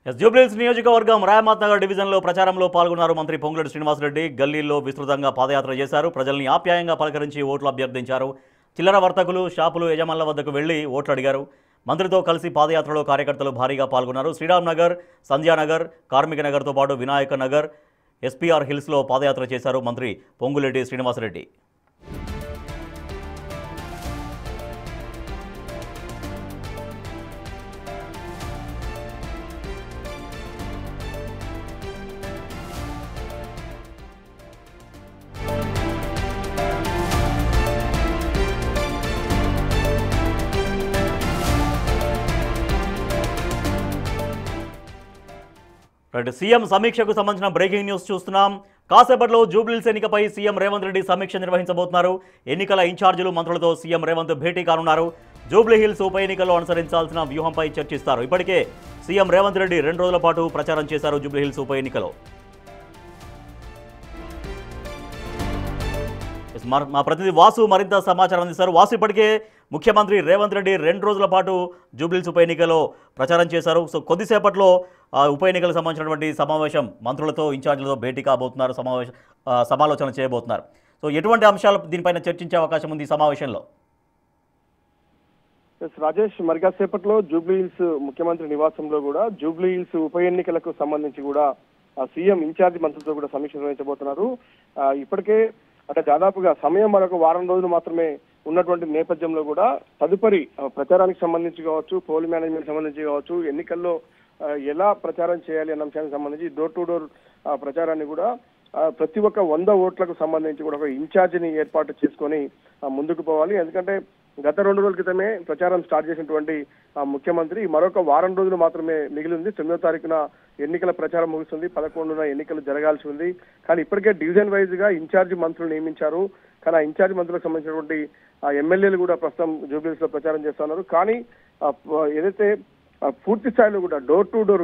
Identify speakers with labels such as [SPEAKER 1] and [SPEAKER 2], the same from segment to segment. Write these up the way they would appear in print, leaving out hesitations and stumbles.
[SPEAKER 1] జూబ్లీహిల్స్ నియోజకవర్గం రాయమాత్ నగర్ డివిజన్లో ప్రచారంలో పాల్గొన్నారు మంత్రి పొంగులేటి శ్రీనివాసరెడ్డి. గల్లీల్లో విస్తృతంగా పాదయాత్ర చేశారు. ప్రజల్ని ఆప్యాయంగా పలకరించి ఓట్లు అభ్యర్థించారు. చిల్లర వర్తకులు, షాపులు యజమానుల వద్దకు వెళ్లి ఓట్లు అడిగారు. మంత్రితో కలిసి పాదయాత్రలో కార్యకర్తలు భారీగా పాల్గొన్నారు. శ్రీరామ్ నగర్, సంధ్యానగర్, కార్మిక నగర్తో పాటు వినాయక నగర్, ఎస్పీఆర్ హిల్స్లో పాదయాత్ర చేశారు మంత్రి పొంగులేటి శ్రీనివాసరెడ్డి. సీఎం సమీక్షకు సంబంధించిన బ్రేకింగ్ న్యూస్ చూస్తున్నాం. కాసేపట్లో జూబ్లీహిల్స్ ఎన్నికపై సీఎం రేవంత్ రెడ్డి సమీక్ష నిర్వహించబోతున్నారు. ఎన్నికల ఇన్ఛార్జీలు, మంత్రులతో సీఎం రేవంత్ భేటీ కానున్నారు. జూబ్లీహిల్స్ ఉప ఎన్నికల్లో అనుసరించాల్సిన వ్యూహంపై చర్చిస్తారు. ఇప్పటికే సీఎం రేవంత్ రెడ్డి 2 రోజుల పాటు ప్రచారం చేశారు జూబ్లీహిల్స్ ఉప ఎన్నికలో. మా ప్రతినిధి వాసు మరింత సమాచారం అందిస్తారు. వాసు, ఇప్పటికే ముఖ్యమంత్రి రేవంత్ రెడ్డి 2 రోజుల పాటు జూబ్లీహిల్స్ ఉప ఎన్నికలో ప్రచారం చేశారు. సో కొద్దిసేపట్లో ఉప ఎన్నికలకు సంబంధించినటువంటి సమావేశం, మంత్రులతో, ఇన్ఛార్జీలతో భేటీ కాబోతున్నారు, సమాలోచన చేయబోతున్నారు. సో ఎటువంటి అంశాలు దీనిపైన చర్చించే అవకాశం ఉంది ఈ సమావేశంలో?
[SPEAKER 2] రాజేష్, మరికాసేపట్లో జూబ్లీహిల్స్ ముఖ్యమంత్రి నివాసంలో కూడా జూబ్లీహిల్స్ ఉప ఎన్నికలకు సంబంధించి కూడా సీఎం ఇన్ఛార్జి మంత్రులతో కూడా సమీక్ష నిర్వహించబోతున్నారు. ఇప్పటికే అంటే దాదాపుగా సమయం మరొక వారం రోజులు మాత్రమే ఉన్నటువంటి నేపథ్యంలో కూడా తదుపరి ప్రచారానికి సంబంధించి కావచ్చు, పోల్ మేనేజ్మెంట్ సంబంధించి కావచ్చు, ఎన్నికల్లో ఎలా ప్రచారం చేయాలి అన్న అంశానికి సంబంధించి డోర్ టు డోర్ ప్రచారాన్ని కూడా ప్రతి ఒక్క 100 ఓట్లకు సంబంధించి కూడా ఒక ఇన్ఛార్జిని ఏర్పాటు చేసుకొని ముందుకు పోవాలి. ఎందుకంటే గత 2 రోజుల క్రితమే ప్రచారం స్టార్ట్ చేసినటువంటి ముఖ్యమంత్రి మరొక వారం రోజులు మాత్రమే మిగిలింది. 9వ తారీఖున ఎన్నికల ప్రచారం ముగుస్తుంది, 11న ఎన్నికలు జరగాల్సి ఉంది. కానీ ఇప్పటికే డివిజన్ వైజ్ గా ఇన్ఛార్జి మంత్రులు నియమించారు. కానీ ఆ ఇన్ఛార్జి మంత్రులకు సంబంధించినటువంటి ఎమ్మెల్యేలు కూడా ప్రస్తుతం జూబ్లీహిల్స్ లో ప్రచారం చేస్తున్నారు. కానీ ఏదైతే పూర్తి స్థాయిలో కూడా డోర్ టు డోర్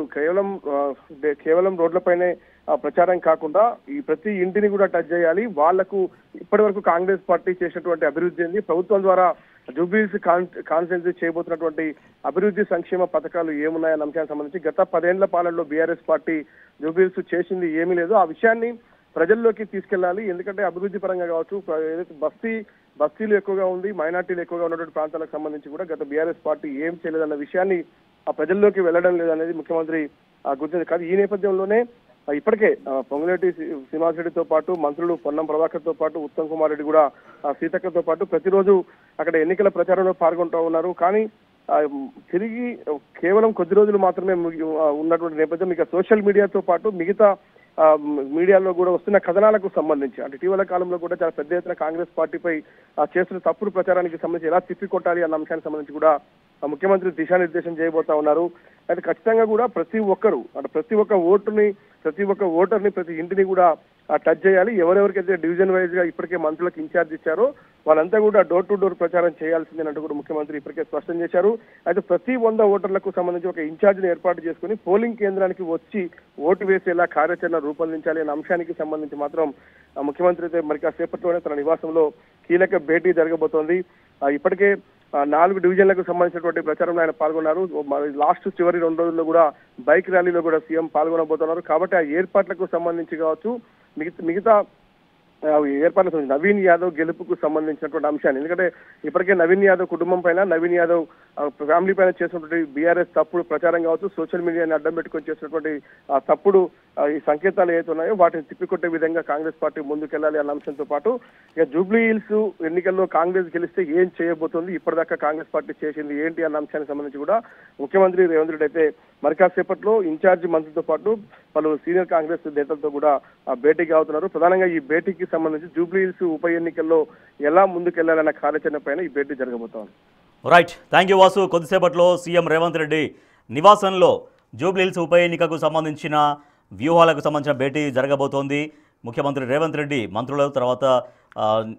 [SPEAKER 2] కేవలం రోడ్లపైనే ప్రచారం కాకుండా ఈ ప్రతి ఇంటిని కూడా టచ్ చేయాలి. వాళ్లకు ఇప్పటి వరకు కాంగ్రెస్ పార్టీ చేసినటువంటి అభివృద్ధి ఏంది, ప్రభుత్వం ద్వారా జూబ్లీహిల్స్ కాన్స్టిట్యున్సీ చేయబోతున్నటువంటి అభివృద్ధి సంక్షేమ పథకాలు ఏమున్నాయన్న అంశానికి సంబంధించి గత 10 ఏళ్ల పాలనలో బీఆర్ఎస్ పార్టీ జూబ్లీహిల్స్ చేసింది ఏమీ లేదు. ఆ విషయాన్ని ప్రజల్లోకి తీసుకెళ్లాలి. ఎందుకంటే అభివృద్ధి పరంగా కావచ్చు, ఏదైతే బస్తీలు ఎక్కువగా ఉంది, మైనార్టీలు ఎక్కువగా ఉన్నటువంటి ప్రాంతాలకు సంబంధించి కూడా గత బీఆర్ఎస్ పార్టీ ఏం చేయలేదన్న విషయాన్ని ఆ ప్రజల్లోకి వెళ్లడం లేదనేది ముఖ్యమంత్రి గుర్తించారు. కాదు ఈ నేపథ్యంలోనే ఇప్పటికే పొంగులేటి శ్రీనివాసరెడ్డితో పాటు మంత్రులు పొన్నం ప్రభాకర్ తో పాటు ఉత్తమ్ కుమార్ రెడ్డి కూడా సీతక్కతో పాటు ప్రతిరోజు అక్కడ ఎన్నికల ప్రచారంలో పాల్గొంటూ ఉన్నారు. కానీ తిరిగి కేవలం కొద్ది రోజులు మాత్రమే ఉన్నటువంటి నేపథ్యం ఇక సోషల్ మీడియాతో పాటు మిగతా మీడియాలో కూడా వస్తున్న కథనాలకు సంబంధించి అంటే ఇటీవల కాలంలో కూడా చాలా పెద్ద ఎత్తున కాంగ్రెస్ పార్టీపై చేస్తున్న తప్పుడు ప్రచారానికి సంబంధించి ఎలా తిప్పికొట్టాలి అన్న అంశానికి సంబంధించి కూడా ముఖ్యమంత్రి దిశానిర్దేశం చేయబోతా ఉన్నారు. అయితే ఖచ్చితంగా కూడా ప్రతి ఒక్కరు అంటే ప్రతి ఒక్క ఓటర్ని ప్రతి ఇంటిని కూడా టచ్ చేయాలి. ఎవరెవరికైతే డివిజన్ వైజ్ గా ఇప్పటికే మంత్రులకు ఇన్ఛార్జ్ ఇచ్చారో వాళ్ళంతా కూడా డోర్ టు డోర్ ప్రచారం చేయాల్సిందేనంటూ కూడా ముఖ్యమంత్రి ఇప్పటికే స్పష్టం చేశారు. అయితే ప్రతి 100 ఓటర్లకు సంబంధించి ఒక ఇన్ఛార్జిని ఏర్పాటు చేసుకుని పోలింగ్ కేంద్రానికి వచ్చి ఓటు వేసేలా కార్యాచరణ రూపొందించాలి అనే అంశానికి సంబంధించి మాత్రం ముఖ్యమంత్రి అయితే మరి కాసేపట్లోనే తన నివాసంలో కీలక భేటీ జరగబోతోంది. ఇప్పటికే 4 డివిజన్లకు సంబంధించినటువంటి ప్రచారంలో ఆయన పాల్గొన్నారు. లాస్ట్ చివరి 2 రోజుల్లో కూడా బైక్ ర్యాలీలో కూడా సీఎం పాల్గొనబోతున్నారు. కాబట్టి ఆ ఏర్పాట్లకు సంబంధించి కావచ్చు, మిగతా ఏర్పాట్లకు నవీన్ యాదవ్ గెలుపుకు సంబంధించినటువంటి అంశాన్ని, ఎందుకంటే ఇప్పటికే నవీన్ యాదవ్ కుటుంబం పైన, నవీన్ యాదవ్ ఫ్యామిలీ పైన చేసినటువంటి బీఆర్ఎస్ తప్పుడు ప్రచారం కావచ్చు, సోషల్ మీడియాని అడ్డం పెట్టుకొని చేసినటువంటి తప్పుడు ఈ సంకేతాలు ఏవైతే ఉన్నాయో వాటిని తిప్పికొట్టే విధంగా కాంగ్రెస్ పార్టీ ముందుకెళ్లాలి అన్న అంశంతో పాటు ఇక జూబ్లీహిల్స్ ఎన్నికల్లో కాంగ్రెస్ గెలిస్తే ఏం చేయబోతోంది, ఇప్పటిదాకా కాంగ్రెస్ పార్టీ చేసింది ఏంటి అన్న అంశానికి సంబంధించి కూడా ముఖ్యమంత్రి రేవంత్ రెడ్డి అయితే మరి కాసేపట్లో ఇన్ఛార్జి మంత్రులతో పాటు పలు సీనియర్ కాంగ్రెస్ నేతలతో కూడా భేటీకి అవుతున్నారు. ప్రధానంగా ఈ భేటీకి సంబంధించి జూబ్లీహిల్స్ ఉప ఎన్నికల్లో ఎలా ముందుకెళ్లాలన్న కార్యాచరణ పైన ఈ భేటీ జరగబోతోంది.
[SPEAKER 1] Right, thank you Vasu. కొద్దిసేపట్లో సీఎం రేవంత్ రెడ్డి నివాసంలో జూబ్లీహిల్స్ ఉప ఎన్నికకు సంబంధించిన వ్యూహాలకు సంబంధించిన భేటీ జరగబోతోంది. ముఖ్యమంత్రి రేవంత్ రెడ్డి మంత్రుల తర్వాత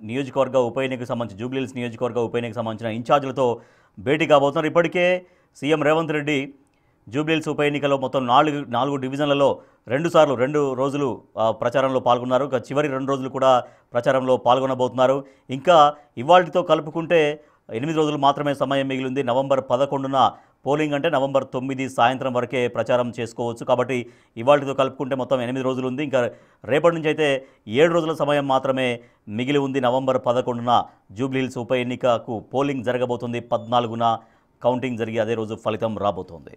[SPEAKER 1] నియోజకవర్గ ఉప ఎన్నికకు సంబంధించి జూబ్లీహిల్స్ నియోజకవర్గ ఉప ఎన్నికకు సంబంధించిన ఇన్ఛార్జీలతో భేటీ కాబోతున్నారు. ఇప్పటికే సీఎం రేవంత్ రెడ్డి జూబ్లీహిల్స్ ఉప ఎన్నికలో మొత్తం 4 డివిజన్లలో 2 రోజులు ప్రచారంలో పాల్గొన్నారు. చివరి 2 రోజులు కూడా ప్రచారంలో పాల్గొనబోతున్నారు. ఇంకా ఇవాల్టితో కలుపుకుంటే 8 రోజులు మాత్రమే సమయం మిగిలింది. నవంబర్ 11న పోలింగ్ అంటే నవంబర్ 9 సాయంత్రం వరకే ప్రచారం చేసుకోవచ్చు. కాబట్టి ఇవాళతో కలుపుకుంటే మొత్తం 8 రోజులు ఉంది. ఇంకా రేపటి నుంచి అయితే 7 రోజుల సమయం మాత్రమే మిగిలి ఉంది. నవంబర్ 11న జూబ్లీహిల్స్ ఉప ఎన్నికకు పోలింగ్ జరగబోతుంది. 14న కౌంటింగ్ జరిగి అదే రోజు ఫలితం రాబోతోంది.